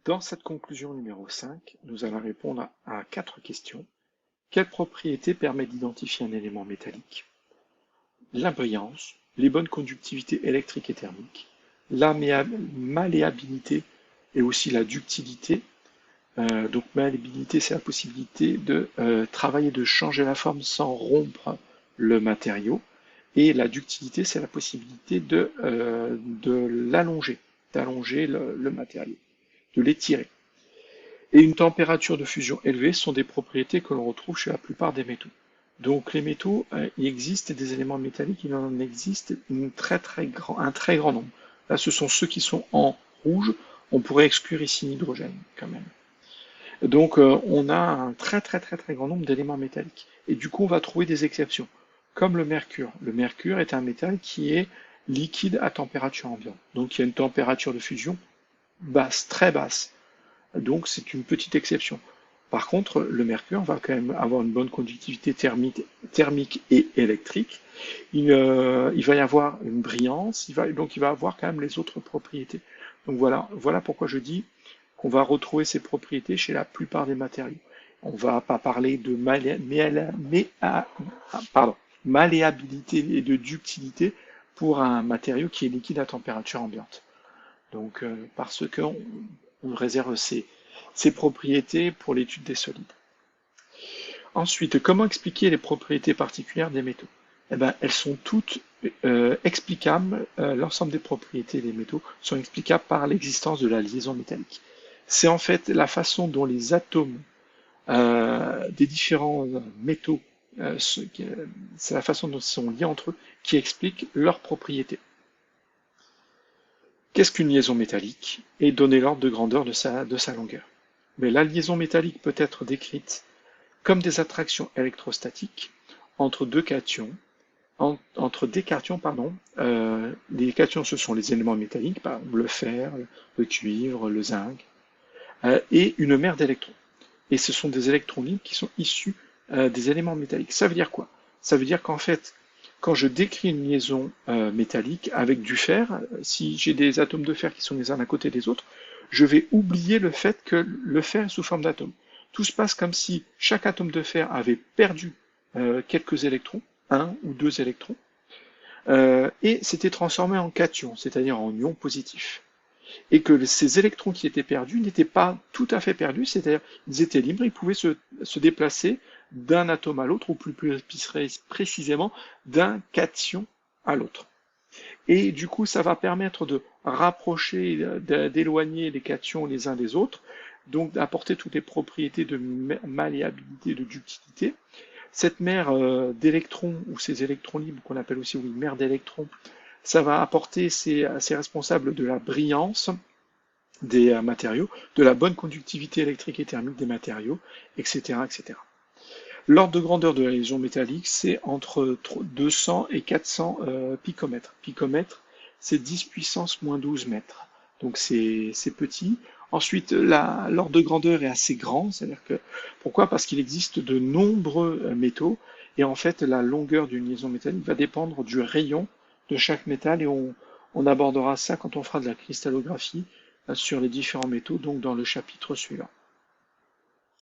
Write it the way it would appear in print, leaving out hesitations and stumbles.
Dans cette conclusion numéro 5, nous allons répondre à 4 questions. Quelle propriété permet d'identifier un élément métallique? La brillance, les bonnes conductivités électriques et thermiques, la malléabilité et aussi la ductilité. Donc malléabilité, c'est la possibilité de travailler, de changer la forme sans rompre le matériau. Et la ductilité, c'est la possibilité de l'allonger, d'allonger le matériau, de l'étirer. Et une température de fusion élevée sont des propriétés que l'on retrouve chez la plupart des métaux. Donc les métaux, il existe des éléments métalliques, il en existe un très grand nombre. Là, ce sont ceux qui sont en rouge. On pourrait exclure ici l'hydrogène quand même. Donc on a un très grand nombre d'éléments métalliques. Et du coup, on va trouver des exceptions, comme le mercure. Le mercure est un métal qui est liquide à température ambiante. Donc il y a une température de fusion basse, très basse. Donc c'est une petite exception. Par contre, le mercure va quand même avoir une bonne conductivité thermique et électrique. Il va y avoir une brillance, donc il va avoir quand même les autres propriétés. Donc voilà pourquoi je dis qu'on va retrouver ces propriétés chez la plupart des matériaux. On ne va pas parler de malléabilité et de ductilité pour un matériau qui est liquide à température ambiante. Donc parce qu'on réserve ces propriétés pour l'étude des solides. Ensuite, comment expliquer les propriétés particulières des métaux? Eh bien, elles sont toutes explicables, l'ensemble des propriétés des métaux sont explicables par l'existence de la liaison métallique. C'est en fait la façon dont les atomes des différents métaux, c'est la façon dont ils sont liés entre eux qui explique leurs propriétés. Qu'est-ce qu'une liaison métallique? Et donner l'ordre de grandeur de sa longueur. Mais la liaison métallique peut être décrite comme des attractions électrostatiques entre deux cations, entre des cations, les cations, ce sont les éléments métalliques, par exemple le fer, le cuivre, le zinc, et une mer d'électrons. Et ce sont des électrons libres qui sont issus des éléments métalliques. Ça veut dire quoi? Ça veut dire qu'en fait, quand je décris une liaison métallique avec du fer, si j'ai des atomes de fer qui sont les uns à côté des autres, je vais oublier le fait que le fer est sous forme d'atomes. Tout se passe comme si chaque atome de fer avait perdu quelques électrons, un ou deux électrons, et s'était transformé en cation, c'est-à-dire en ion positif. Et que ces électrons qui étaient perdus n'étaient pas tout à fait perdus, c'est-à-dire ils étaient libres, ils pouvaient se déplacer d'un atome à l'autre, ou plus précisément d'un cation à l'autre. Et du coup, ça va permettre de rapprocher, d'éloigner les cations les uns des autres, donc d'apporter toutes les propriétés de malléabilité, de ductilité. Cette mer d'électrons, ou ces électrons libres, qu'on appelle aussi mer d'électrons, ça va apporter, c'est responsable de la brillance des matériaux, de la bonne conductivité électrique et thermique des matériaux, etc. etc. L'ordre de grandeur de la liaison métallique, c'est entre 200 et 400 picomètres. Picomètre, c'est 10 puissance moins 12 mètres. Donc c'est petit. Ensuite, l'ordre de grandeur est assez grand, c'est-à-dire que, pourquoi? Parce qu'il existe de nombreux métaux, et en fait, la longueur d'une liaison métallique va dépendre du rayon de chaque métal, et on abordera ça quand on fera de la cristallographie sur les différents métaux, donc dans le chapitre suivant.